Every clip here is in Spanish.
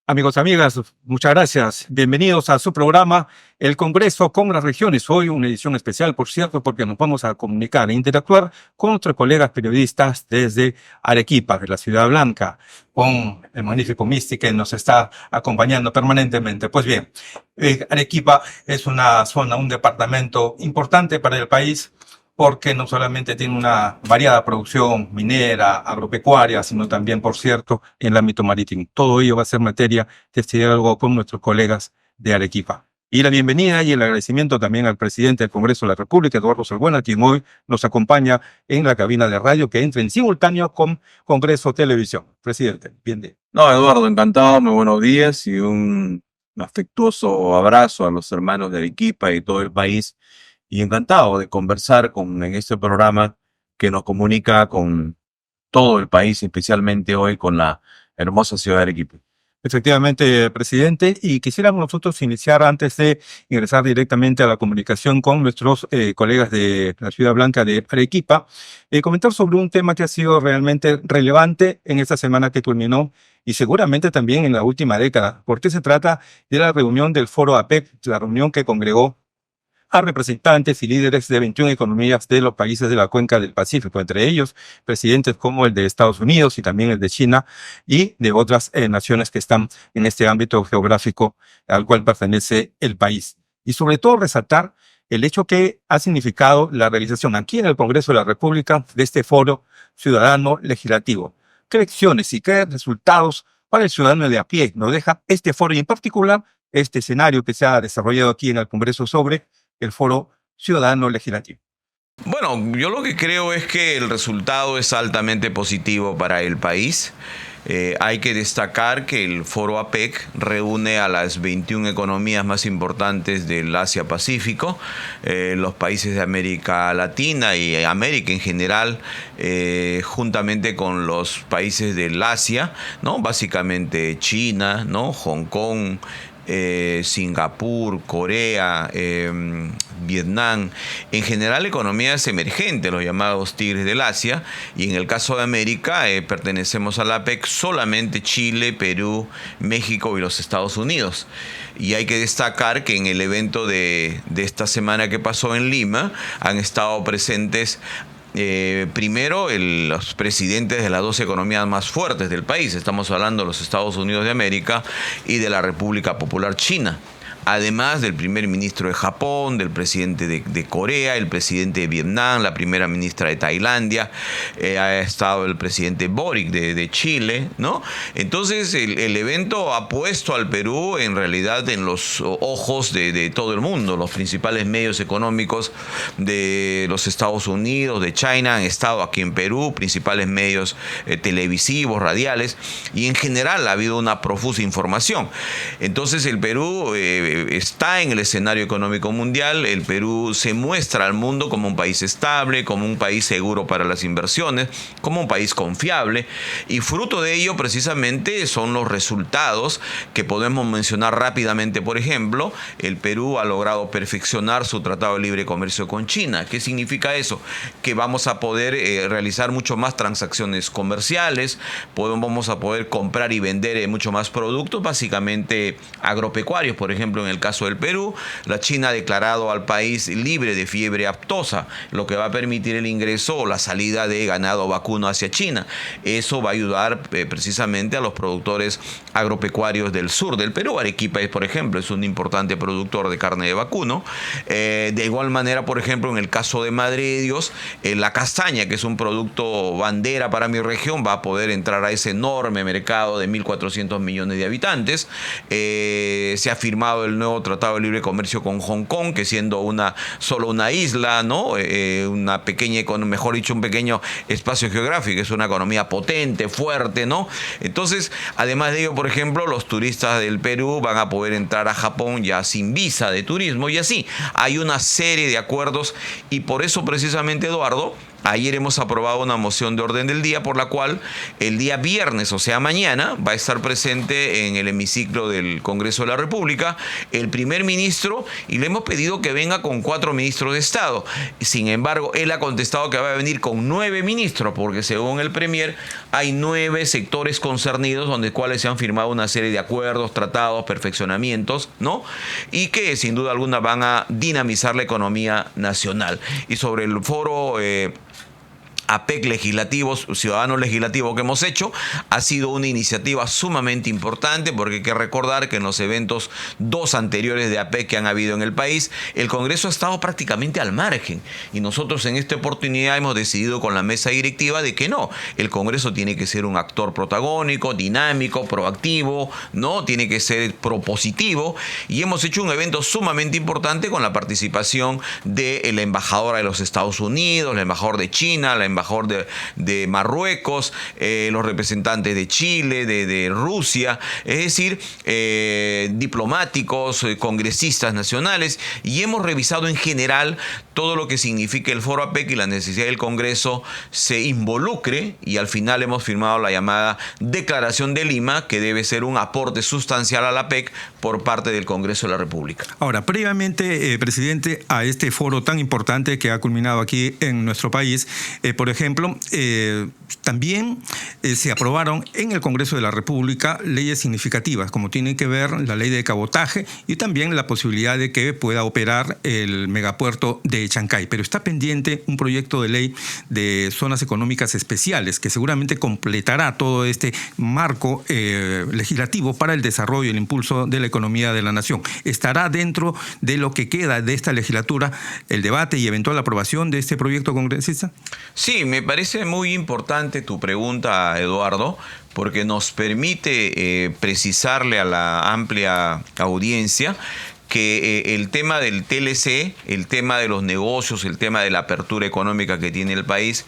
Amigos, amigas, muchas gracias. Bienvenidos a su programa El Congreso con las Regiones. Hoy una edición especial, por cierto, porque nos vamos a comunicar e interactuar con nuestros colegas periodistas desde Arequipa, de la Ciudad Blanca, con el magnífico Misty que nos está acompañando permanentemente. Pues bien, Arequipa es una zona, un departamento importante para el país, porque no solamente tiene una variada producción minera, agropecuaria, sino también, por cierto, en el ámbito marítimo. Todo ello va a ser materia de este diálogo con nuestros colegas de Arequipa. Y la bienvenida y el agradecimiento también al presidente del Congreso de la República, Eduardo Salbuena, quien hoy nos acompaña en la cabina de radio que entra en simultáneo con Congreso Televisión. Presidente, bienvenido. No, Eduardo, encantado, muy buenos días y un afectuoso abrazo a los hermanos de Arequipa y todo el país. Y encantado de conversar en este programa que nos comunica con todo el país, especialmente hoy con la hermosa ciudad de Arequipa. Efectivamente, presidente, y quisiéramos nosotros iniciar antes de ingresar directamente a la comunicación con nuestros colegas de la Ciudad Blanca de Arequipa, comentar sobre un tema que ha sido realmente relevante en esta semana que culminó y seguramente también en la última década, porque se trata de la reunión del Foro APEC, la reunión que congregó a representantes y líderes de 21 economías de los países de la cuenca del Pacífico, entre ellos presidentes como el de Estados Unidos y también el de China y de otras naciones que están en este ámbito geográfico al cual pertenece el país. Y sobre todo resaltar el hecho que ha significado la realización aquí en el Congreso de la República de este foro ciudadano legislativo. ¿Qué lecciones y qué resultados para el ciudadano de a pie nos deja este foro y en particular este escenario que se ha desarrollado aquí en el Congreso sobre el Foro Ciudadano Legislativo? Bueno, yo lo que creo es que el resultado es altamente positivo para el país. Hay que destacar que el Foro APEC reúne a las 21 economías más importantes del Asia-Pacífico, los países de América Latina y América en general, juntamente con los países del Asia, ¿no? Básicamente China, ¿no? Hong Kong, Singapur, Corea, Vietnam, en general economías emergentes, los llamados tigres del Asia, y en el caso de América pertenecemos a la APEC solamente Chile, Perú, México y los Estados Unidos. Y hay que destacar que en el evento de esta semana que pasó en Lima han estado presentes primero, los presidentes de las dos economías más fuertes del país. Estamos hablando de los Estados Unidos de América y de la República Popular China. Además del primer ministro de Japón, del presidente de Corea, el presidente de Vietnam, la primera ministra de Tailandia, ha estado el presidente Boric de Chile, ¿no? Entonces el evento ha puesto al Perú en realidad en los ojos de todo el mundo. Los principales medios económicos de los Estados Unidos, de China, han estado aquí en Perú, principales medios televisivos, radiales, y en general ha habido una profusa información. Entonces el Perú está en el escenario económico mundial. El Perú se muestra al mundo como un país estable, como un país seguro para las inversiones, como un país confiable, y fruto de ello precisamente son los resultados que podemos mencionar rápidamente. Por ejemplo, el Perú ha logrado perfeccionar su tratado de libre comercio con China. ¿Qué significa eso? Que vamos a poder realizar mucho más transacciones comerciales, vamos a poder comprar y vender mucho más productos, básicamente agropecuarios. Por ejemplo, en el caso del Perú, la China ha declarado al país libre de fiebre aftosa, lo que va a permitir el ingreso o la salida de ganado vacuno hacia China. Eso va a ayudar precisamente a los productores agropecuarios del sur del Perú. Arequipa, por ejemplo, es un importante productor de carne de vacuno. De igual manera, por ejemplo, en el caso de Madre de Dios, la castaña, que es un producto bandera para mi región, va a poder entrar a ese enorme mercado de 1.400 millones de habitantes. Se ha firmado el nuevo Tratado de Libre Comercio con Hong Kong, que siendo solo una isla, ¿no? Una pequeña, mejor dicho, un pequeño espacio geográfico, es una economía potente, fuerte, ¿no? Entonces, además de ello, por ejemplo, los turistas del Perú van a poder entrar a Japón ya sin visa de turismo, y así hay una serie de acuerdos, y por eso precisamente, Eduardo, ayer hemos aprobado una moción de orden del día por la cual el día viernes, o sea mañana, va a estar presente en el hemiciclo del Congreso de la República el primer ministro, y le hemos pedido que venga con 4 ministros de Estado. Sin embargo, él ha contestado que va a venir con 9 ministros, porque según el premier hay 9 sectores concernidos donde cuales se han firmado una serie de acuerdos, tratados, perfeccionamientos, ¿no? Y que sin duda alguna van a dinamizar la economía nacional. Y sobre el foro APEC legislativos, ciudadano legislativo que hemos hecho, ha sido una iniciativa sumamente importante porque hay que recordar que en los eventos 2 anteriores de APEC que han habido en el país, el Congreso ha estado prácticamente al margen y nosotros en esta oportunidad hemos decidido con la mesa directiva de que no, el Congreso tiene que ser un actor protagónico, dinámico, proactivo, ¿no? Tiene que ser propositivo y hemos hecho un evento sumamente importante con la participación de la embajadora de los Estados Unidos, el embajador de China, la embajador de Marruecos, los representantes de Chile, de Rusia, es decir, diplomáticos, congresistas nacionales, y hemos revisado en general todo lo que significa el foro APEC y la necesidad del Congreso se involucre, y al final hemos firmado la llamada Declaración de Lima, que debe ser un aporte sustancial a la APEC por parte del Congreso de la República. Ahora, previamente, presidente, a este foro tan importante que ha culminado aquí en nuestro país, por ejemplo, también se aprobaron en el Congreso de la República leyes significativas, como tiene que ver la ley de cabotaje y también la posibilidad de que pueda operar el megapuerto de Chancay. Pero está pendiente un proyecto de ley de zonas económicas especiales que seguramente completará todo este marco legislativo para el desarrollo y el impulso de la economía de la nación. ¿Estará dentro de lo que queda de esta legislatura el debate y eventual aprobación de este proyecto congresista? Sí, me parece muy importante tu pregunta, Eduardo, porque nos permite precisarle a la amplia audiencia que el tema del TLC, el tema de los negocios, el tema de la apertura económica que tiene el país,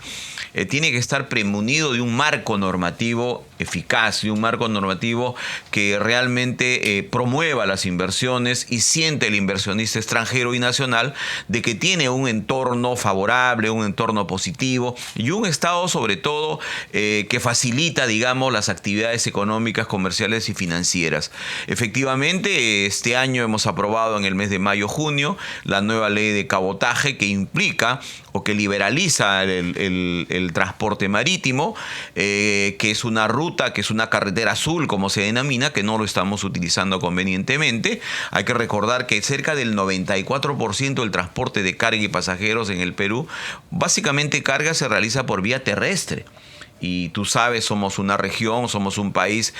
tiene que estar premunido de un marco normativo eficaz, de un marco normativo que realmente promueva las inversiones y siente el inversionista extranjero y nacional de que tiene un entorno favorable, un entorno positivo y un Estado sobre todo que facilita, digamos, las actividades económicas, comerciales y financieras. Efectivamente, este año hemos aprobado en el mes de mayo-junio la nueva ley de cabotaje que implica o que liberaliza el transporte marítimo, que es una ruta, que es una carretera azul, como se denomina, que no lo estamos utilizando convenientemente. Hay que recordar que cerca del 94% del transporte de carga y pasajeros en el Perú, básicamente carga se realiza por vía terrestre. Y tú sabes, somos una región, somos un país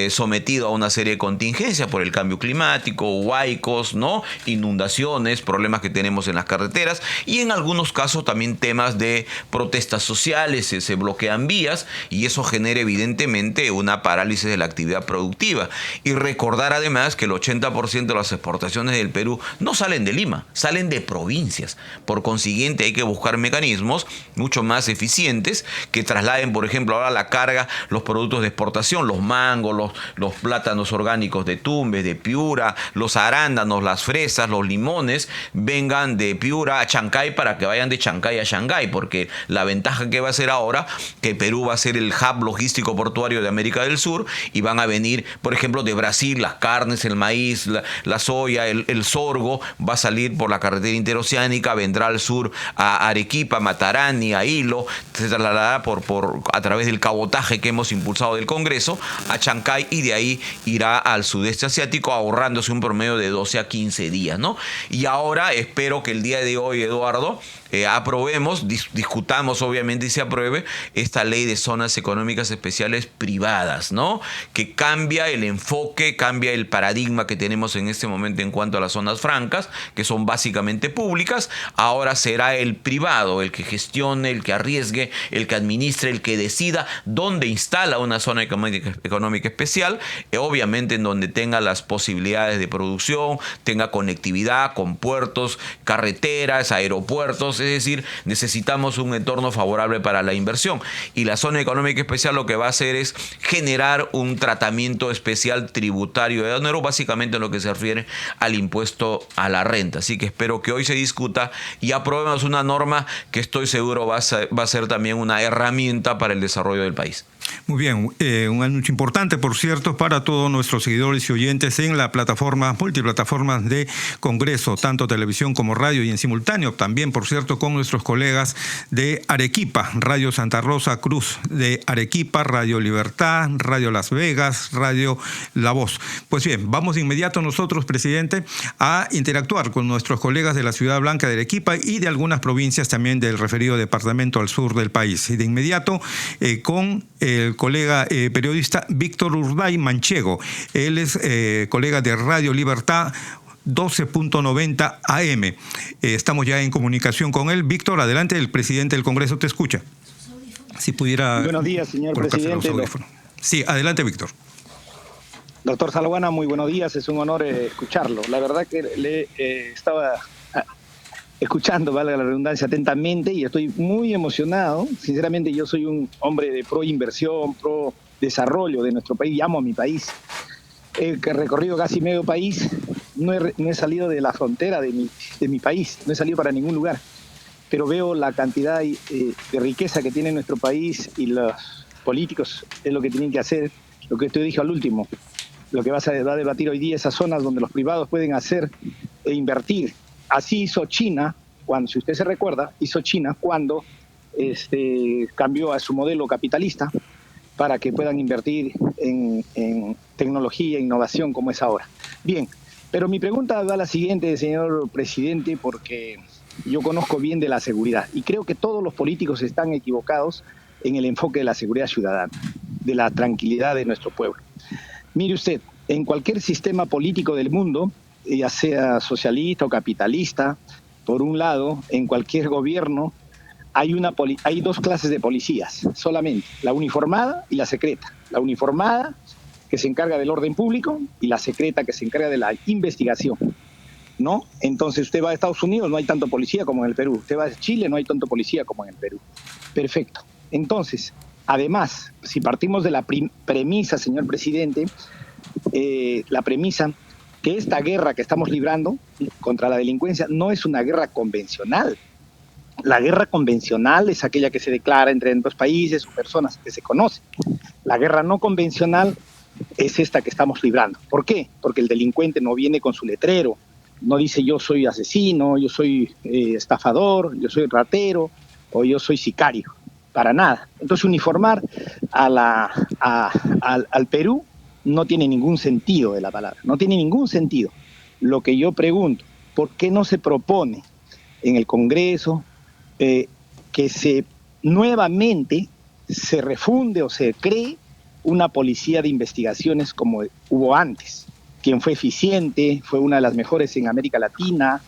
sometido a una serie de contingencias por el cambio climático, huaicos, ¿no? Inundaciones, problemas que tenemos en las carreteras y en algunos casos también temas de protestas sociales, se bloquean vías y eso genera evidentemente una parálisis de la actividad productiva. Y recordar además que el 80% de las exportaciones del Perú no salen de Lima, salen de provincias. Por consiguiente hay que buscar mecanismos mucho más eficientes que trasladen, por ejemplo, ahora la carga, los productos de exportación, los mangos, los plátanos orgánicos de Tumbes, de Piura, los arándanos, las fresas, los limones, vengan de Piura a Chancay para que vayan de Chancay a Shanghái, porque la ventaja que va a ser ahora, que Perú va a ser el hub logístico portuario de América del Sur y van a venir, por ejemplo, de Brasil, las carnes, el maíz, la soya, el sorgo, va a salir por la carretera interoceánica, vendrá al sur a Arequipa, Matarani, a Hilo, se trasladará a través del cabotaje que hemos impulsado del Congreso a Chancay y de ahí irá al sudeste asiático ahorrándose un promedio de 12 a 15 días, ¿no? Y ahora espero que el día de hoy, Eduardo, aprobemos, discutamos obviamente y se apruebe esta ley de zonas económicas especiales privadas, ¿no? Que cambia el enfoque, cambia el paradigma que tenemos en este momento en cuanto a las zonas francas, que son básicamente públicas. Ahora será el privado el que gestione, el que arriesgue, el que administre, el que decida dónde instala una zona económica especial, obviamente en donde tenga las posibilidades de producción, tenga conectividad con puertos, carreteras, aeropuertos. Es decir, necesitamos un entorno favorable para la inversión. Y la zona económica especial lo que va a hacer es generar un tratamiento especial tributario de aduanero, básicamente en lo que se refiere al impuesto a la renta. Así que espero que hoy se discuta y aprobemos una norma que estoy seguro va a ser también una herramienta para el desarrollo del país. Muy bien, un anuncio importante, por cierto, para todos nuestros seguidores y oyentes en la plataforma, multiplataformas de Congreso, tanto televisión como radio, y en simultáneo también, por cierto, con nuestros colegas de Arequipa, Radio Santa Rosa Cruz de Arequipa, Radio Libertad, Radio Las Vegas, Radio La Voz. Pues bien, vamos de inmediato nosotros, presidente, a interactuar con nuestros colegas de la Ciudad Blanca de Arequipa y de algunas provincias también del referido departamento al sur del país. Y de inmediato con el colega periodista Víctor Urday Manchego. Él es colega de Radio Libertad 12.90 AM. Estamos ya en comunicación con él. Víctor, adelante, el presidente del Congreso te escucha. Si pudiera... Buenos días, señor presidente. Sí, adelante, Víctor. Doctor Salaguana, muy buenos días. Es un honor escucharlo. La verdad que le estaba escuchando, valga la redundancia, atentamente, y estoy muy emocionado. Sinceramente, yo soy un hombre de pro inversión, pro desarrollo de nuestro país, y amo a mi país. He recorrido casi medio país, no he salido de la frontera de mi país, no he salido para ningún lugar, pero veo la cantidad de riqueza que tiene nuestro país, y los políticos es lo que tienen que hacer, lo que usted dijo al último, lo que va a debatir hoy día, esas zonas donde los privados pueden hacer e invertir. Así hizo China, cuando, si usted se recuerda, cuando cambió a su modelo capitalista para que puedan invertir en tecnología e innovación como es ahora. Bien, pero mi pregunta va a la siguiente, señor presidente, porque yo conozco bien de la seguridad y creo que todos los políticos están equivocados en el enfoque de la seguridad ciudadana, de la tranquilidad de nuestro pueblo. Mire usted, en cualquier sistema político del mundo, ya sea socialista o capitalista, por un lado, en cualquier gobierno, hay dos clases de policías solamente, la uniformada y la secreta. La uniformada, que se encarga del orden público, y la secreta, que se encarga de la investigación, ¿no? Entonces usted va a Estados Unidos, no hay tanto policía como en el Perú. Usted va a Chile, no hay tanto policía como en el Perú. Perfecto. Entonces, además, si partimos de la premisa, señor presidente, la premisa que esta guerra que estamos librando contra la delincuencia no es una guerra convencional. La guerra convencional es aquella que se declara entre dos países o personas que se conocen. La guerra no convencional es esta que estamos librando. ¿Por qué? Porque el delincuente no viene con su letrero, no dice yo soy asesino, yo soy estafador, yo soy ratero o yo soy sicario. Para nada. Entonces uniformar al Perú no tiene ningún sentido de la palabra, no tiene ningún sentido. Lo que yo pregunto, ¿por qué no se propone en el Congreso que nuevamente se refunde o se cree una policía de investigaciones como hubo antes, quien fue eficiente, fue una de las mejores en América Latina,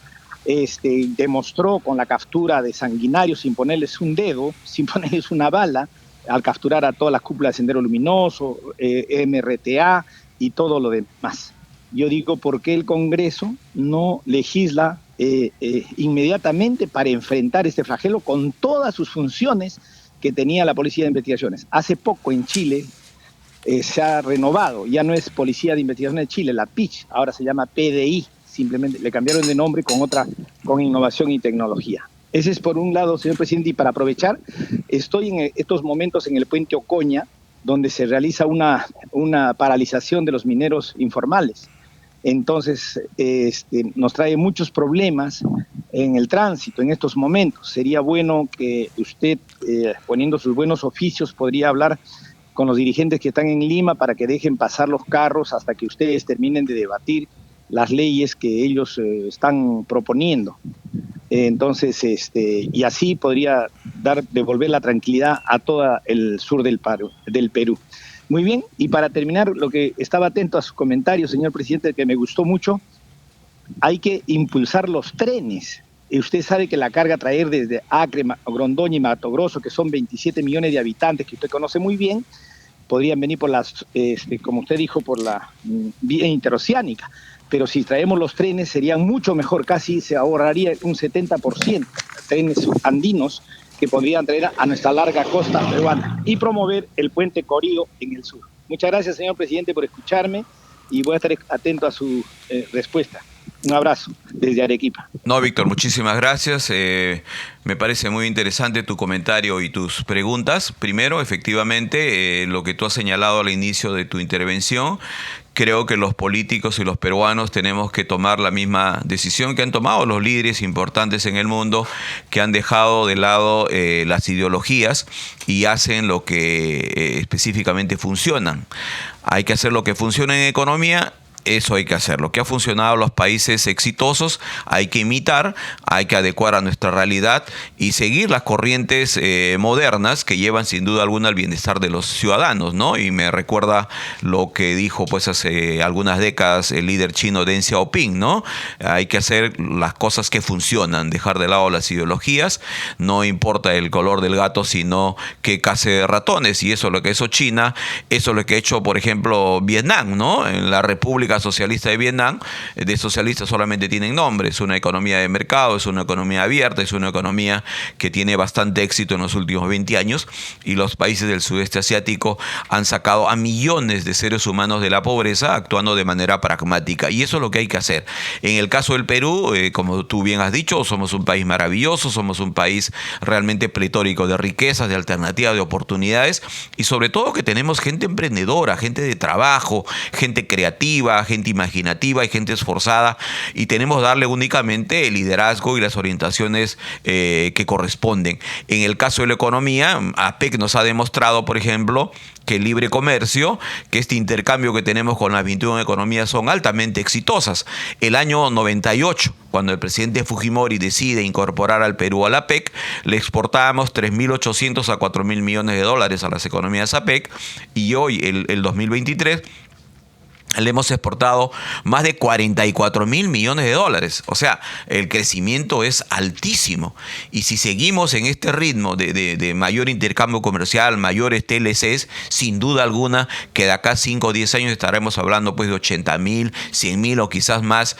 demostró con la captura de sanguinarios sin ponerles un dedo, sin ponerles una bala, al capturar a todas las cúpulas de Sendero Luminoso, MRTA y todo lo demás. Yo digo, ¿por qué el Congreso no legisla inmediatamente para enfrentar este flagelo con todas sus funciones que tenía la Policía de Investigaciones? Hace poco en Chile se ha renovado, ya no es Policía de Investigaciones de Chile, la PICH, ahora se llama PDI, simplemente le cambiaron de nombre con innovación y tecnología. Ese es por un lado, señor presidente, y para aprovechar, estoy en estos momentos en el puente Ocoña, donde se realiza una paralización de los mineros informales. Entonces, nos trae muchos problemas en el tránsito en estos momentos. Sería bueno que usted, poniendo sus buenos oficios, podría hablar con los dirigentes que están en Lima para que dejen pasar los carros hasta que ustedes terminen de debatir las leyes que ellos están proponiendo. Entonces, y así podría devolver la tranquilidad a todo el sur del Perú. Muy bien, y para terminar, lo que estaba atento a su comentario, señor presidente, que me gustó mucho, hay que impulsar los trenes. Y usted sabe que la carga a traer desde Acre, Grondoña y Mato Grosso, que son 27 millones de habitantes, que usted conoce muy bien, podrían venir por como usted dijo, por la vía interoceánica. Pero si traemos los trenes serían mucho mejor, casi se ahorraría un 70%, trenes andinos que podrían traer a nuestra larga costa peruana y promover el puente Corío en el sur. Muchas gracias, señor presidente, por escucharme y voy a estar atento a su respuesta. Un abrazo desde Arequipa. No, Víctor, muchísimas gracias. Me parece muy interesante tu comentario y tus preguntas. Primero, efectivamente, lo que tú has señalado al inicio de tu intervención, creo que los políticos y los peruanos tenemos que tomar la misma decisión que han tomado los líderes importantes en el mundo, que han dejado de lado las ideologías y hacen lo que específicamente funcionan. Hay que hacer lo que funciona en economía. Eso hay que hacer. Lo que ha funcionado en los países exitosos hay que imitar, hay que adecuar a nuestra realidad y seguir las corrientes modernas que llevan sin duda alguna al bienestar de los ciudadanos, ¿no? Y me recuerda lo que dijo pues hace algunas décadas el líder chino Deng Xiaoping, ¿no? Hay que hacer las cosas que funcionan, dejar de lado las ideologías, no importa el color del gato, sino que case ratones, y eso es lo que hizo China, eso es lo que ha hecho, por ejemplo, Vietnam, ¿no? En la República Socialista de Vietnam, de socialistas solamente tienen nombre, es una economía de mercado, es una economía abierta, es una economía que tiene bastante éxito en los últimos 20 años, y los países del sudeste asiático han sacado a millones de seres humanos de la pobreza actuando de manera pragmática, y eso es lo que hay que hacer. En el caso del Perú, como tú bien has dicho, somos un país maravilloso, somos un país realmente pletórico de riquezas, de alternativas, de oportunidades, y sobre todo que tenemos gente emprendedora, gente de trabajo, gente creativa, gente imaginativa y gente esforzada, y tenemos que darle únicamente el liderazgo y las orientaciones que corresponden. En el caso de la economía, APEC nos ha demostrado, por ejemplo, que el libre comercio, que este intercambio que tenemos con las 21 economías son altamente exitosas. El año 98, cuando el presidente Fujimori decide incorporar al Perú a la APEC, le exportábamos 3.800 a 4.000 millones de dólares a las economías APEC, y hoy, el 2023, le hemos exportado más de 44.000 millones de dólares. O sea, el crecimiento es altísimo. Y si seguimos en este ritmo de mayor intercambio comercial, mayores TLCs, sin duda alguna que de acá a 5 o 10 años estaremos hablando pues de 80.000, 100.000 o quizás más,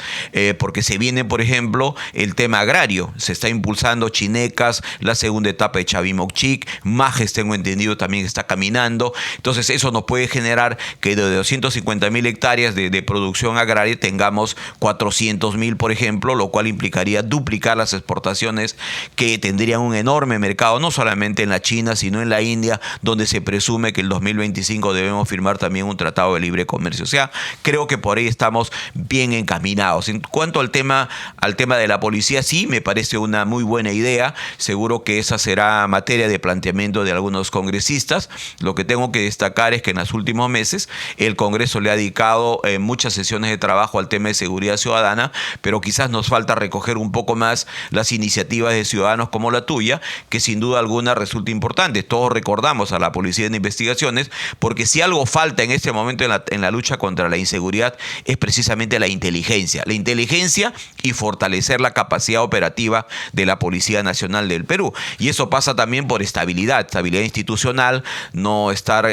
porque se viene, por ejemplo, el tema agrario. Se está impulsando Chinecas, la segunda etapa de Chavimochic, Majes, tengo entendido, también está caminando. Entonces eso nos puede generar que de 250.000 hectáreas de producción agraria tengamos 400.000, por ejemplo, lo cual implicaría duplicar las exportaciones, que tendrían un enorme mercado, no solamente en la China, sino en la India, donde se presume que el 2025 debemos firmar también un tratado de libre comercio. O sea, creo que por ahí estamos bien encaminados. En cuanto al tema de la policía, sí, me parece una muy buena idea. Seguro que esa será materia de planteamiento de algunos congresistas. Lo que tengo que destacar es que en los últimos meses el Congreso le ha dedicado muchas sesiones de trabajo al tema de seguridad ciudadana, pero quizás nos falta recoger un poco más las iniciativas de ciudadanos como la tuya, que sin duda alguna resulta importante. Todos recordamos a la Policía de Investigaciones, porque si algo falta en este momento en la lucha contra la inseguridad es precisamente la inteligencia y fortalecer la capacidad operativa de la Policía Nacional del Perú. Y eso pasa también por estabilidad institucional, no estar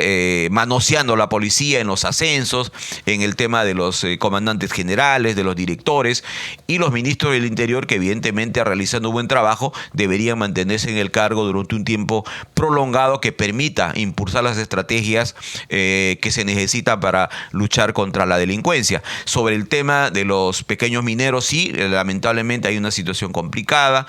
manoseando la policía en los ascensos, en el tema de los comandantes generales, de los directores, y los ministros del Interior, que evidentemente realizando un buen trabajo deberían mantenerse en el cargo durante un tiempo prolongado que permita impulsar las estrategias que se necesitan para luchar contra la delincuencia. Sobre el tema de los pequeños mineros, sí, lamentablemente hay una situación complicada.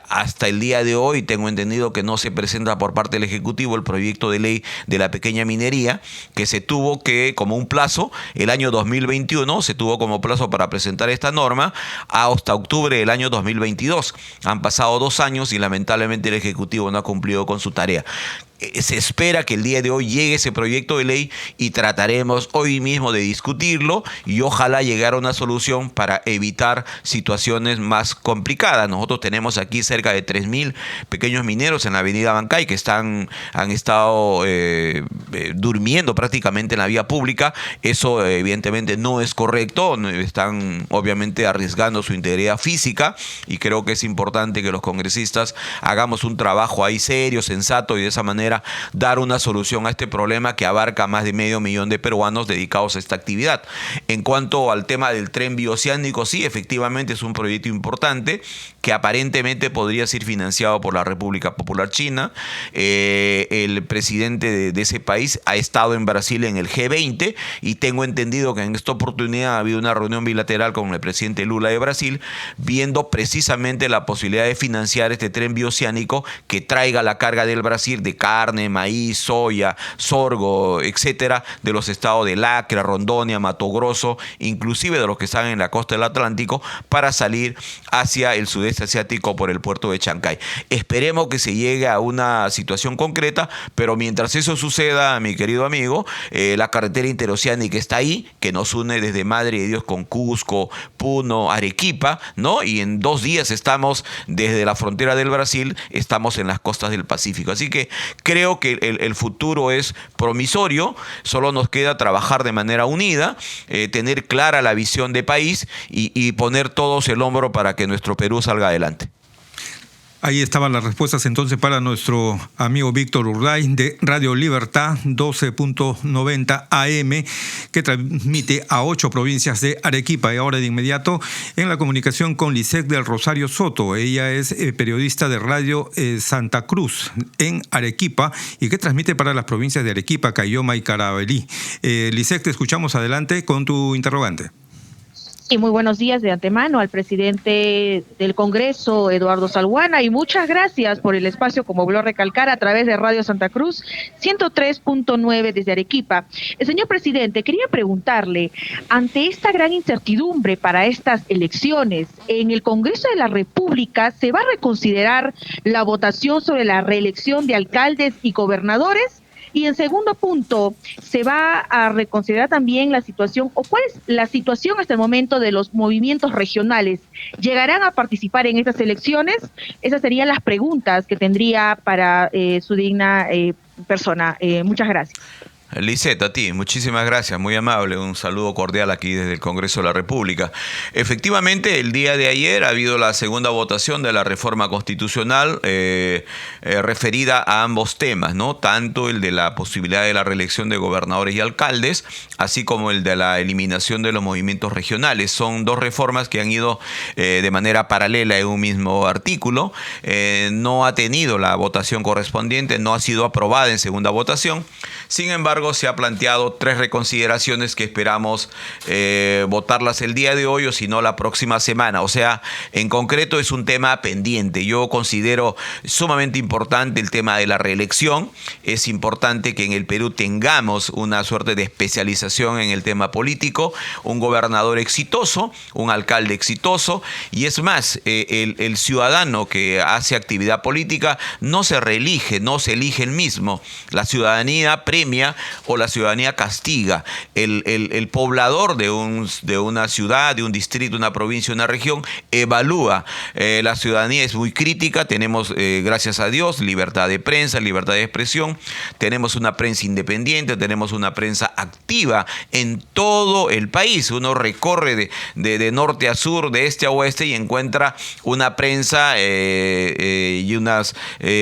Hasta el día de hoy tengo entendido que no se presenta por parte del Ejecutivo el proyecto de ley de la pequeña minería, que se tuvo que, como un plazo, el año 2021 se tuvo como plazo para presentar esta norma hasta octubre del año 2022. Han pasado 2 años y lamentablemente el Ejecutivo no ha cumplido con su tarea. Se espera que el día de hoy llegue ese proyecto de ley y trataremos hoy mismo de discutirlo y ojalá llegar a una solución para evitar situaciones más complicadas. Nosotros tenemos aquí cerca de 3.000 pequeños mineros en la avenida Bancay que han estado durmiendo prácticamente en la vía pública. Eso evidentemente no es correcto, están obviamente arriesgando su integridad física, y creo que es importante que los congresistas hagamos un trabajo ahí serio, sensato, y de esa manera manera dar una solución a este problema que abarca más de 500.000 de peruanos dedicados a esta actividad. En cuanto al tema del tren bioceánico, sí, efectivamente es un proyecto importante que aparentemente podría ser financiado por la República Popular China. El presidente de ese país ha estado en Brasil en el G20 y tengo entendido que en esta oportunidad ha habido una reunión bilateral con el presidente Lula de Brasil, viendo precisamente la posibilidad de financiar este tren bioceánico que traiga la carga del Brasil de carne, maíz, soya, sorgo, etcétera, de los estados de Acre, Rondônia, Mato Grosso, inclusive de los que están en la costa del Atlántico, para salir hacia el sudeste asiático por el puerto de Chancay. Esperemos que se llegue a una situación concreta, pero mientras eso suceda, mi querido amigo, la carretera interoceánica está ahí, que nos une desde Madre de Dios con Cusco, Puno, Arequipa, ¿no? Y en 2 días estamos desde la frontera del Brasil, estamos en las costas del Pacífico. Así que creo que el futuro es promisorio, solo nos queda trabajar de manera unida, tener clara la visión de país y poner todos el hombro para que nuestro Perú salga adelante. Ahí estaban las respuestas entonces para nuestro amigo Víctor Urday de Radio Libertad 12.90 AM, que transmite a 8 provincias de Arequipa. Y ahora de inmediato en la comunicación con Lisette del Rosario Soto. Ella es periodista de Radio Santa Cruz en Arequipa y que transmite para las provincias de Arequipa, Cayoma y Carabalí. Lisette, te escuchamos, adelante con tu interrogante. Y muy buenos días de antemano al presidente del Congreso, Eduardo Salguana, y muchas gracias por el espacio, como volvió a recalcar, a través de Radio Santa Cruz 103.9 desde Arequipa. Señor presidente, quería preguntarle, ante esta gran incertidumbre para estas elecciones, ¿en el Congreso de la República se va a reconsiderar la votación sobre la reelección de alcaldes y gobernadores? Y en segundo punto, ¿se va a reconsiderar también la situación, o cuál es la situación hasta el momento de los movimientos regionales? ¿Llegarán a participar en estas elecciones? Esas serían las preguntas que tendría para su digna persona. Muchas gracias. Lisette, a ti, muchísimas gracias, muy amable, un saludo cordial aquí desde el Congreso de la República. Efectivamente, el día de ayer ha habido la segunda votación de la reforma constitucional referida a ambos temas, ¿no? Tanto el de la posibilidad de la reelección de gobernadores y alcaldes, así como el de la eliminación de los movimientos regionales. Son 2 reformas que han ido de manera paralela en un mismo artículo. No ha tenido la votación correspondiente, no ha sido aprobada en segunda votación. Sin embargo, se ha planteado 3 reconsideraciones que esperamos votarlas el día de hoy o si no la próxima semana. O sea, en concreto es un tema pendiente. Yo considero sumamente importante el tema de la reelección. Es importante que en el Perú tengamos una suerte de especialización en el tema político, un gobernador exitoso, un alcalde exitoso, y es más, el ciudadano que hace actividad política no se reelige, no se elige él mismo. La ciudadanía premia o la ciudadanía castiga. El poblador de una ciudad, de un distrito, una provincia, una región, evalúa. La ciudadanía es muy crítica, tenemos, gracias a Dios, libertad de prensa, libertad de expresión, tenemos una prensa independiente, tenemos una prensa activa en todo el país. Uno recorre de norte a sur, de este a oeste, y encuentra una prensa y unos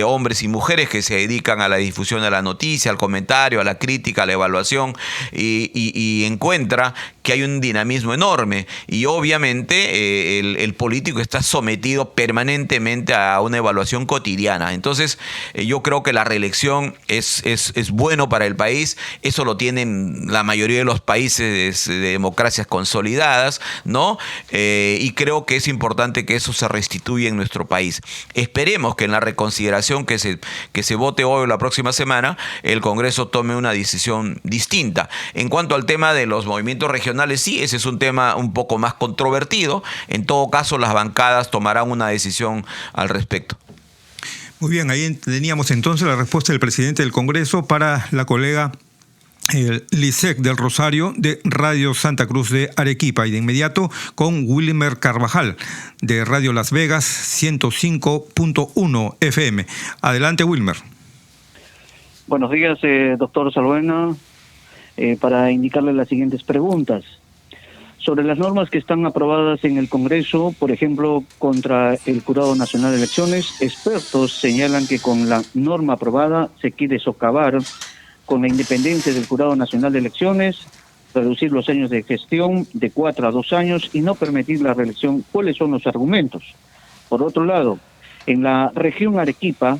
hombres y mujeres que se dedican a la difusión de la noticia, al comentario, a la crítica, a la evaluación, y encuentra que hay un dinamismo enorme, y obviamente el político está sometido permanentemente a una evaluación cotidiana. Entonces yo creo que la reelección es bueno para el país. Eso lo tienen la mayoría de los países de democracias consolidadas, ¿no? Y creo que es importante que eso se restituya en nuestro país. Esperemos que en la reconsideración que se vote hoy o la próxima semana, el Congreso tome una decisión distinta. En cuanto al tema de los movimientos regionales, sí, ese es un tema un poco más controvertido. En todo caso, las bancadas tomarán una decisión al respecto. Muy bien, ahí teníamos entonces la respuesta del presidente del Congreso para la colega Lisette del Rosario de Radio Santa Cruz de Arequipa, y de inmediato con Wilmer Carvajal de Radio Las Vegas 105.1 FM. Adelante, Wilmer. Buenos días, doctor Salguana, para indicarle las siguientes preguntas. Sobre las normas que están aprobadas en el Congreso, por ejemplo, contra el Jurado Nacional de Elecciones, expertos señalan que con la norma aprobada se quiere socavar con la independencia del Jurado Nacional de Elecciones, reducir los años de gestión de 4 a 2 años y no permitir la reelección. ¿Cuáles son los argumentos? Por otro lado, en la región Arequipa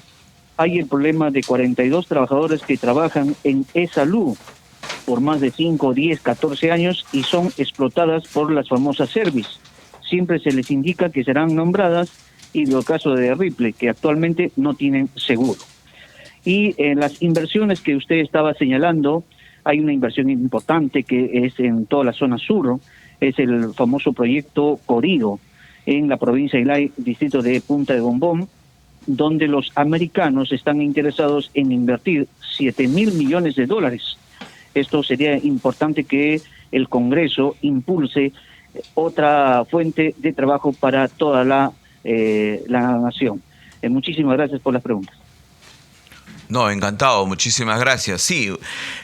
hay el problema de 42 trabajadores que trabajan en E-Salud por más de 5, 10, 14 años y son explotadas por las famosas Servis. Siempre se les indica que serán nombradas, y en el caso de Ripley, que actualmente no tienen seguro. Y en las inversiones que usted estaba señalando, hay una inversión importante que es en toda la zona sur, es el famoso proyecto Corío, en la provincia de Islay, distrito de Punta de Bombón, donde los americanos están interesados en invertir $7,000 millones. Esto sería importante que el Congreso impulse otra fuente de trabajo para toda la nación. Muchísimas gracias por las preguntas. No, encantado, muchísimas gracias. Sí,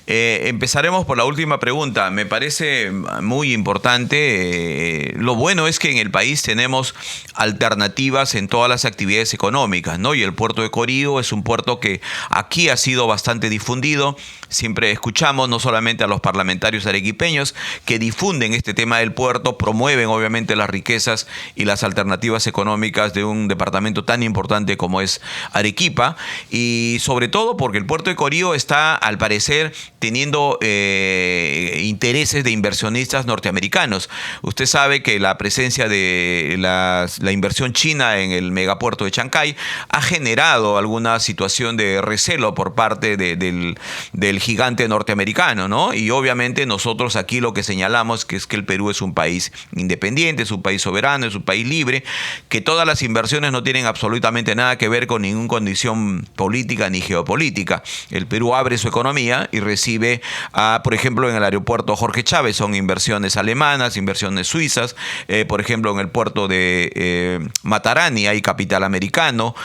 empezaremos por la última pregunta. Me parece muy importante. Lo bueno es que en el país tenemos alternativas en todas las actividades económicas, ¿no? Y el puerto de Corío es un puerto que aquí ha sido bastante difundido. Siempre escuchamos no solamente a los parlamentarios arequipeños que difunden este tema del puerto, promueven obviamente las riquezas y las alternativas económicas de un departamento tan importante como es Arequipa, y sobre todo porque el puerto de Corío está, al parecer, teniendo intereses de inversionistas norteamericanos. Usted sabe que la presencia de la inversión china en el megapuerto de Chancay ha generado alguna situación de recelo por parte del gigante norteamericano, ¿no? Y obviamente nosotros aquí lo que señalamos que es que el Perú es un país independiente, es un país soberano, es un país libre, que todas las inversiones no tienen absolutamente nada que ver con ninguna condición política ni geopolítica. El Perú abre su economía y recibe, por ejemplo, en el aeropuerto Jorge Chávez, son inversiones alemanas, inversiones suizas, por ejemplo, en el puerto de Matarani hay capital americano,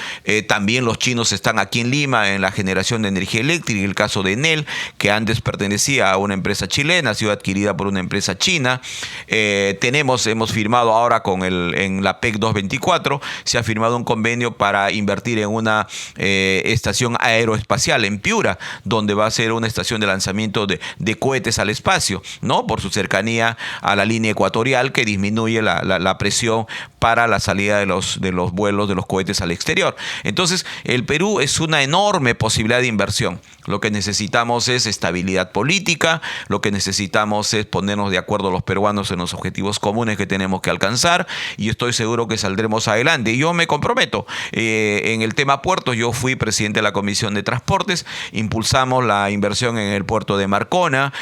también los chinos están aquí en Lima en la generación de energía eléctrica, en el caso de Enel, que antes pertenecía a una empresa chilena, ha sido adquirida por una empresa china. Hemos firmado ahora en la PEC 224, se ha firmado un convenio para invertir en una estación aeroespacial en Piura, donde va a ser una estación de lanzamiento de cohetes al espacio, ¿no? Por su cercanía a la línea ecuatorial, que disminuye la presión para la salida de los vuelos de los cohetes al exterior. Entonces, el Perú es una enorme posibilidad de inversión. Lo que necesitamos es estabilidad política, lo que necesitamos es ponernos de acuerdo los peruanos en los objetivos comunes que tenemos que alcanzar, y estoy seguro que saldremos adelante. Y yo me comprometo. En el tema puertos, yo fui presidente de la Comisión de Transportes, impulsamos la inversión en el puerto de Marcona,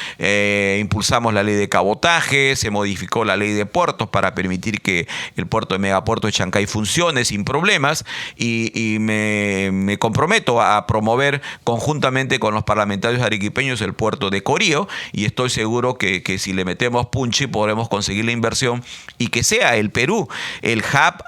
impulsamos la ley de cabotaje, se modificó la ley de puertos para permitir que el puerto de megapuerto de Chancay funcione sin problemas, y me comprometo a promover conjuntamente con los parlamentarios arequipeños el puerto de Corío, y estoy seguro que si le metemos punchi podremos conseguir la inversión y que sea el Perú el hub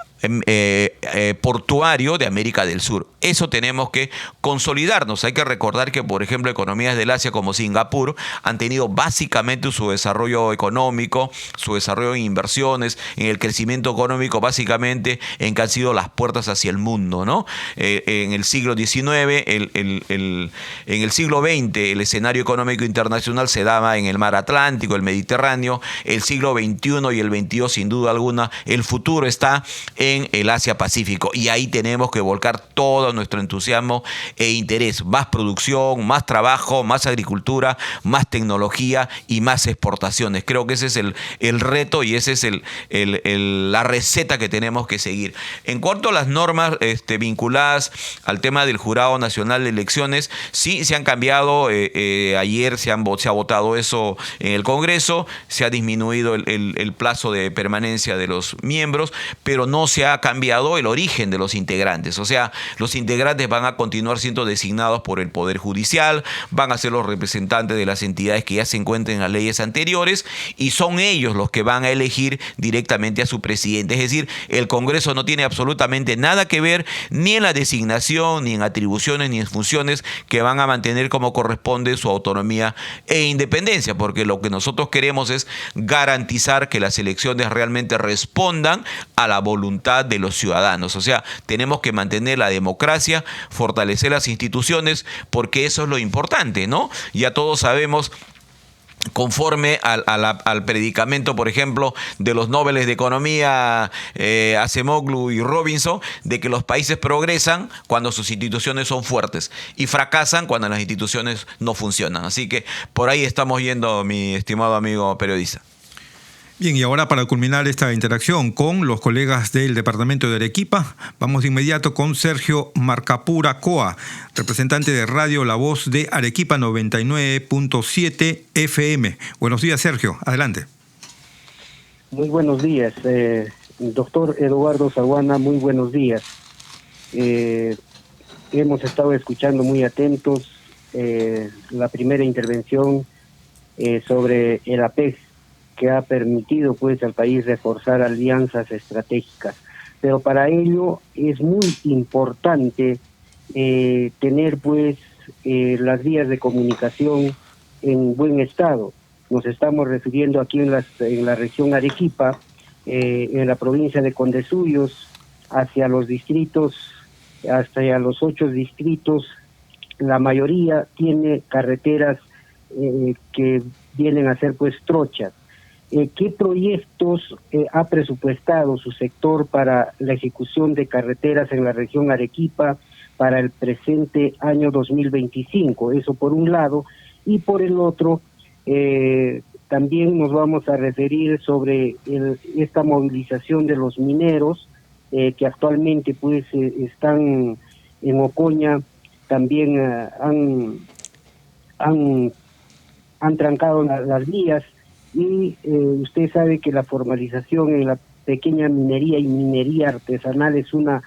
portuario de América del Sur. Eso tenemos que consolidarnos. Hay que recordar que, por ejemplo, economías del Asia como Singapur han tenido básicamente su desarrollo económico, su desarrollo en inversiones, en el crecimiento económico, básicamente en que han sido las puertas hacia el mundo, ¿no? En el siglo XIX, en el siglo XX, el escenario económico internacional se daba en el mar Atlántico, el Mediterráneo. El siglo XXI y el XXII, sin duda alguna, el futuro está en el Asia-Pacífico, y ahí tenemos que volcar todo nuestro entusiasmo e interés. Más producción, más trabajo, más agricultura, más tecnología y más exportaciones. Creo que ese es el reto, y ese es la receta que tenemos que seguir. En cuanto a las normas vinculadas al tema del Jurado Nacional de Elecciones, sí se han cambiado. Ayer se ha votado eso en el Congreso, se ha disminuido el plazo de permanencia de los miembros, pero no se se ha cambiado el origen de los integrantes. O sea, los integrantes van a continuar siendo designados por el Poder Judicial, van a ser los representantes de las entidades que ya se encuentran en las leyes anteriores y son ellos los que van a elegir directamente a su presidente. Es decir, el Congreso no tiene absolutamente nada que ver ni en la designación, ni en atribuciones, ni en funciones que van a mantener como corresponde su autonomía e independencia, porque lo que nosotros queremos es garantizar que las elecciones realmente respondan a la voluntad de los ciudadanos. O sea, tenemos que mantener la democracia, fortalecer las instituciones, porque eso es lo importante, ¿no? Ya todos sabemos, conforme al predicamento, por ejemplo, de los Nobeles de Economía, Acemoglu y Robinson, de que los países progresan cuando sus instituciones son fuertes y fracasan cuando las instituciones no funcionan. Así que por ahí estamos yendo, mi estimado amigo periodista. Bien, y ahora para culminar esta interacción con los colegas del departamento de Arequipa, vamos de inmediato con Sergio Marcapura Coa, representante de Radio La Voz de Arequipa 99.7 FM. Buenos días, Sergio. Adelante. Muy buenos días, doctor Eduardo Salguana, muy buenos días. Hemos estado escuchando muy atentos la primera intervención sobre el APEC, que ha permitido pues al país reforzar alianzas estratégicas. Pero para ello es muy importante tener pues las vías de comunicación en buen estado. Nos estamos refiriendo aquí en la región Arequipa, en la provincia de Condesuyos, hacia los distritos, hasta los 8 distritos. La mayoría tiene carreteras que vienen a ser pues trochas. ¿Qué proyectos ha presupuestado su sector para la ejecución de carreteras en la región Arequipa para el presente año 2025? Eso por un lado. Y por el otro, también nos vamos a referir sobre esta movilización de los mineros que actualmente pues están en Ocoña, también han trancado las vías. Y usted sabe que la formalización en la pequeña minería y minería artesanal es una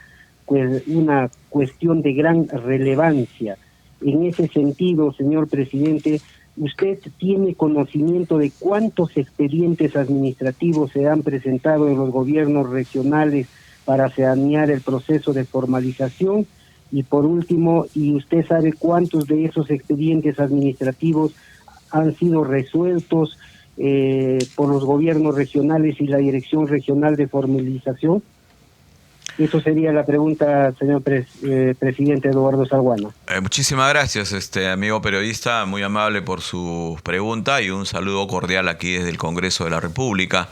cuestión de gran relevancia. En ese sentido, señor presidente, ¿usted tiene conocimiento de cuántos expedientes administrativos se han presentado en los gobiernos regionales para sanear el proceso de formalización? Y por último, ¿y usted sabe cuántos de esos expedientes administrativos han sido resueltos por los gobiernos regionales y la Dirección Regional de Formalización? Eso sería la pregunta, señor presidente Eduardo Salguana. Muchísimas gracias, amigo periodista, muy amable por su pregunta y un saludo cordial aquí desde el Congreso de la República.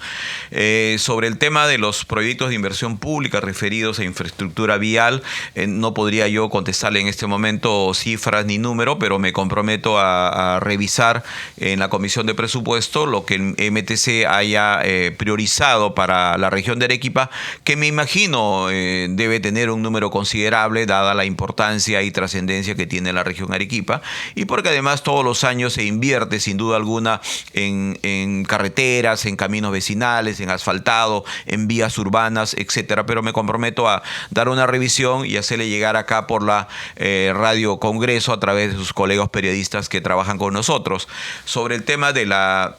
Sobre el tema de los proyectos de inversión pública referidos a infraestructura vial, no podría yo contestarle en este momento cifras ni número, pero me comprometo a revisar en la Comisión de Presupuesto lo que el MTC haya priorizado para la región de Arequipa, que me imagino debe tener un número considerable dada la importancia y trascendencia que tiene la región Arequipa, y porque además todos los años se invierte sin duda alguna en carreteras, en caminos vecinales, en asfaltado, en vías urbanas, etcétera. Pero me comprometo a dar una revisión y hacerle llegar acá por la Radio Congreso a través de sus colegas periodistas que trabajan con nosotros. Sobre el tema de la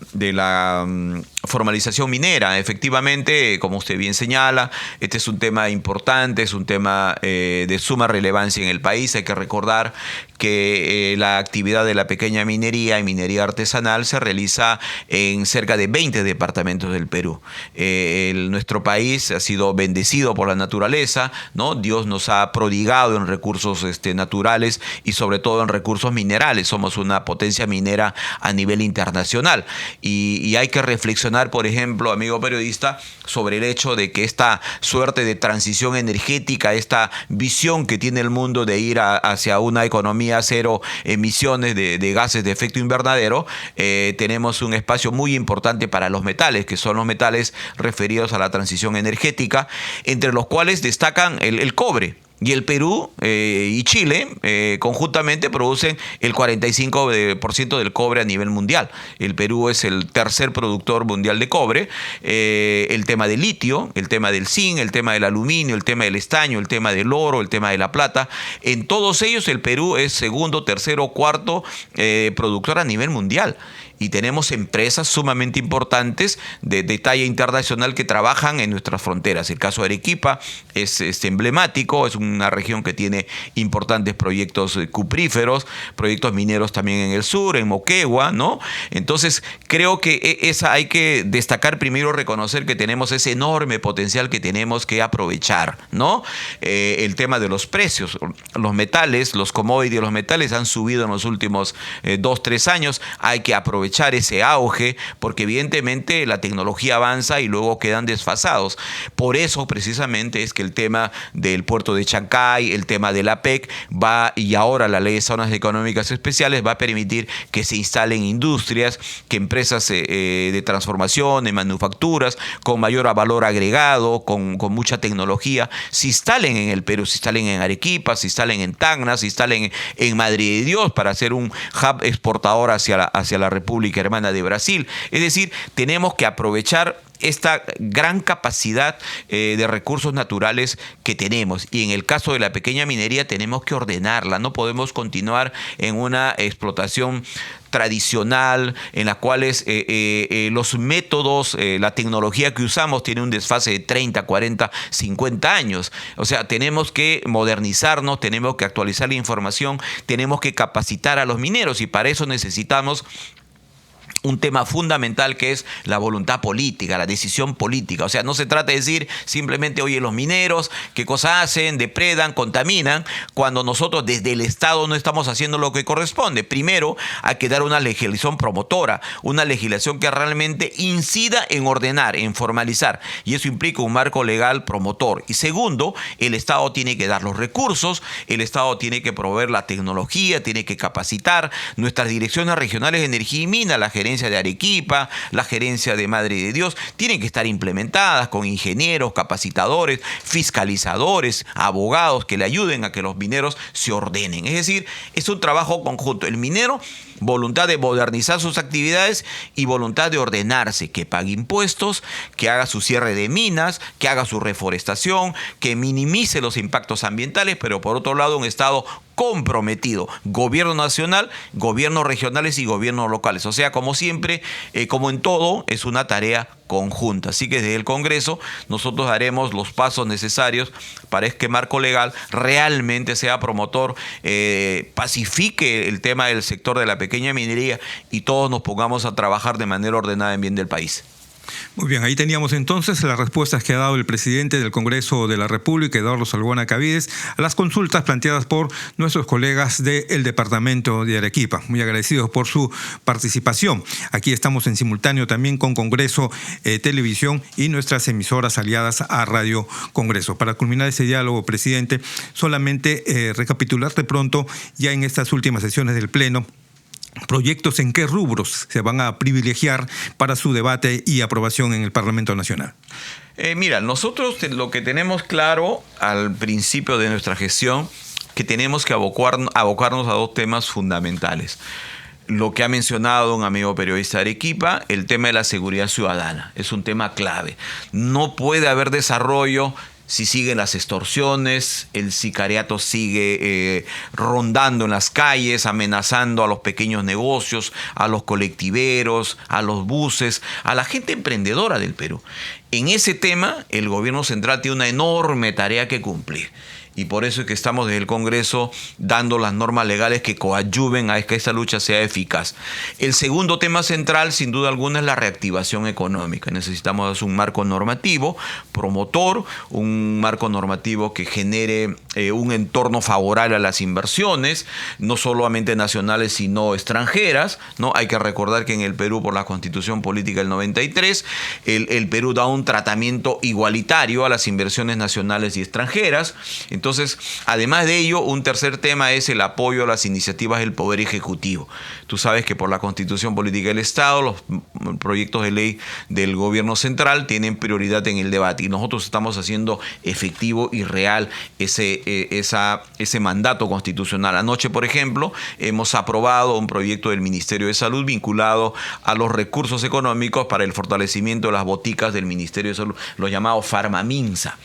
formalización minera, efectivamente, como usted bien señala, este es un tema importante, es un tema de suma relevancia en el país. Hay que recordar que la actividad de la pequeña minería y minería artesanal se realiza en cerca de 20 departamentos del Perú. Nuestro país ha sido bendecido por la naturaleza, ¿no? Dios nos ha prodigado en recursos naturales y sobre todo en recursos minerales. Somos una potencia minera a nivel internacional y hay que reflexionar, por ejemplo, amigo periodista, sobre el hecho de que esta suerte de transición energética, esta visión que tiene el mundo de ir hacia una economía cero emisiones de gases de efecto invernadero, tenemos un espacio muy importante para los metales, que son los metales referidos a la transición energética, entre los cuales destacan el cobre. Y el Perú y Chile conjuntamente producen el 45% del cobre a nivel mundial. El Perú es el tercer productor mundial de cobre. El tema del litio, el tema del zinc, el tema del aluminio, el tema del estaño, el tema del oro, el tema de la plata. En todos ellos el Perú es segundo, tercero, cuarto productor a nivel mundial. Y tenemos empresas sumamente importantes de talla internacional que trabajan en nuestras fronteras. El caso de Arequipa es emblemático, es una región que tiene importantes proyectos cupríferos, proyectos mineros también en el sur, en Moquegua, ¿no? Entonces, creo que hay que destacar primero, reconocer que tenemos ese enorme potencial que tenemos que aprovechar, ¿no? El tema de los precios, los metales, los commodities, los metales han subido en los últimos 2-3 años, hay que aprovechar ese auge, porque evidentemente la tecnología avanza y luego quedan desfasados. Por eso precisamente es que el tema del puerto de Chancay, el tema de la PEC y ahora la ley de zonas económicas especiales va a permitir que se instalen industrias, que empresas de transformación, de manufacturas con mayor valor agregado, con mucha tecnología, se instalen en el Perú, se instalen en Arequipa, se instalen en Tacna, se instalen en Madre de Dios para hacer un hub exportador hacia la República Hermana de Brasil. Es decir, tenemos que aprovechar esta gran capacidad de recursos naturales que tenemos, y en el caso de la pequeña minería tenemos que ordenarla. No podemos continuar en una explotación tradicional en la cual los métodos, la tecnología que usamos tiene un desfase de 30, 40, 50 años. O sea, tenemos que modernizarnos, tenemos que actualizar la información, tenemos que capacitar a los mineros, y para eso necesitamos un tema fundamental que es la voluntad política, la decisión política. O sea, no se trata de decir simplemente, oye, los mineros, ¿qué cosa hacen? Depredan, contaminan, cuando nosotros desde el Estado no estamos haciendo lo que corresponde. Primero, hay que dar una legislación promotora, una legislación que realmente incida en ordenar, en formalizar, y eso implica un marco legal promotor. Y segundo, el Estado tiene que dar los recursos, el Estado tiene que proveer la tecnología, tiene que capacitar. Nuestras direcciones regionales de energía y mina, la gerencia de Arequipa, la gerencia de Madre de Dios, tienen que estar implementadas con ingenieros, capacitadores, fiscalizadores, abogados que le ayuden a que los mineros se ordenen. Es decir, es un trabajo conjunto. El minero, voluntad de modernizar sus actividades y voluntad de ordenarse, que pague impuestos, que haga su cierre de minas, que haga su reforestación, que minimice los impactos ambientales, pero por otro lado un Estado comprometido, gobierno nacional, gobiernos regionales y gobiernos locales. O sea, como siempre, como en todo, es una tarea conjunta. Así que desde el Congreso nosotros haremos los pasos necesarios para que marco legal realmente sea promotor, pacifique el tema del sector de la pequeña minería y todos nos pongamos a trabajar de manera ordenada en bien del país. Muy bien, ahí teníamos entonces las respuestas que ha dado el presidente del Congreso de la República, Eduardo Salguana Cabides, a las consultas planteadas por nuestros colegas del departamento de Arequipa. Muy agradecidos por su participación. Aquí estamos en simultáneo también con Congreso Televisión y nuestras emisoras aliadas a Radio Congreso. Para culminar ese diálogo, presidente, solamente recapitular de pronto ya en estas últimas sesiones del Pleno, proyectos en qué rubros se van a privilegiar para su debate y aprobación en el Parlamento Nacional. Mira, nosotros lo que tenemos claro al principio de nuestra gestión, que tenemos que abocarnos a dos temas fundamentales. Lo que ha mencionado un amigo periodista de Arequipa, el tema de la seguridad ciudadana, es un tema clave. No puede haber desarrollo si siguen las extorsiones, el sicariato sigue rondando en las calles, amenazando a los pequeños negocios, a los colectiveros, a los buses, a la gente emprendedora del Perú. En ese tema, el gobierno central tiene una enorme tarea que cumplir. Y por eso es que estamos desde el Congreso dando las normas legales que coadyuven a que esta lucha sea eficaz. El segundo tema central, sin duda alguna, es la reactivación económica. Necesitamos un marco normativo promotor, un marco normativo que genere un entorno favorable a las inversiones, no solamente nacionales, sino extranjeras, ¿no? Hay que recordar que en el Perú, por la Constitución Política del 93, el Perú da un tratamiento igualitario a las inversiones nacionales y extranjeras. Entonces, Entonces, además de ello, un tercer tema es el apoyo a las iniciativas del Poder Ejecutivo. Tú sabes que por la Constitución Política del Estado, los proyectos de ley del gobierno central tienen prioridad en el debate y nosotros estamos haciendo efectivo y real ese mandato constitucional. Anoche, por ejemplo, hemos aprobado un proyecto del Ministerio de Salud vinculado a los recursos económicos para el fortalecimiento de las boticas del Ministerio de Salud, los llamados Farmaminsa.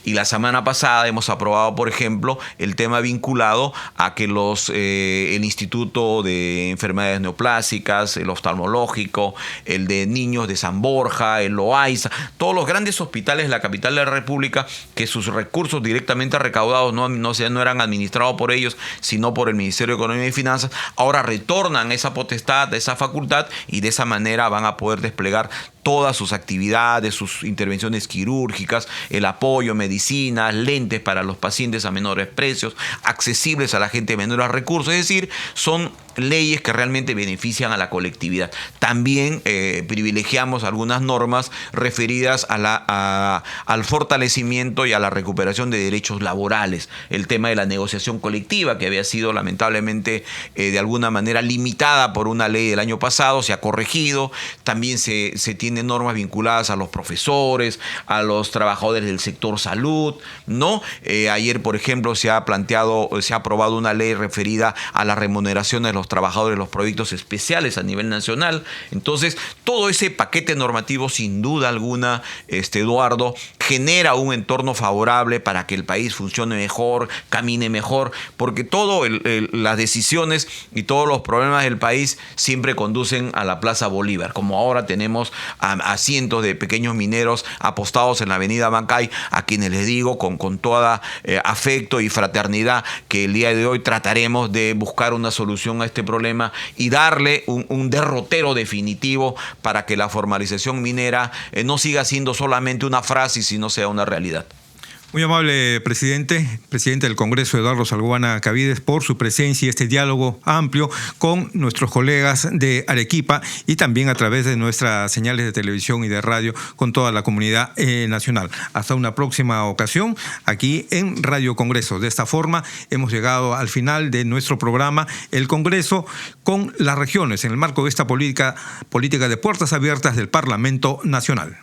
Y la semana pasada hemos aprobado, por ejemplo, el tema vinculado a que el Instituto de Enfermedades Neoplásicas, el oftalmológico, el de niños de San Borja, el Loaiza, todos los grandes hospitales de la capital de la República, que sus recursos directamente recaudados no eran administrados por ellos, sino por el Ministerio de Economía y Finanzas, ahora retornan esa potestad, esa facultad, y de esa manera van a poder desplegar todas sus actividades, sus intervenciones quirúrgicas, el apoyo, medicinas, lentes para los pacientes a menores precios, accesibles a la gente de menores recursos. Es decir, son leyes que realmente benefician a la colectividad. También privilegiamos algunas normas referidas al fortalecimiento y a la recuperación de derechos laborales. El tema de la negociación colectiva, que había sido lamentablemente de alguna manera limitada por una ley del año pasado, se ha corregido. También se tienen normas vinculadas a los profesores, a los trabajadores del sector salud, ¿no? Ayer, por ejemplo, se ha aprobado una ley referida a la remuneración de los trabajadores de los proyectos especiales a nivel nacional. Entonces, todo ese paquete normativo, sin duda alguna, Eduardo, genera un entorno favorable para que el país funcione mejor, camine mejor, porque todas las decisiones y todos los problemas del país siempre conducen a la Plaza Bolívar, como ahora tenemos a cientos de pequeños mineros apostados en la avenida Bancay, a quienes les digo con todo afecto y fraternidad que el día de hoy trataremos de buscar una solución a este problema y darle un derrotero definitivo para que la formalización minera no siga siendo solamente una frase, sino sea una realidad. Muy amable presidente del Congreso, Eduardo Salguana Cabides, por su presencia y este diálogo amplio con nuestros colegas de Arequipa y también a través de nuestras señales de televisión y de radio con toda la comunidad nacional. Hasta una próxima ocasión aquí en Radio Congreso. De esta forma hemos llegado al final de nuestro programa El Congreso con las regiones en el marco de esta política de puertas abiertas del Parlamento Nacional.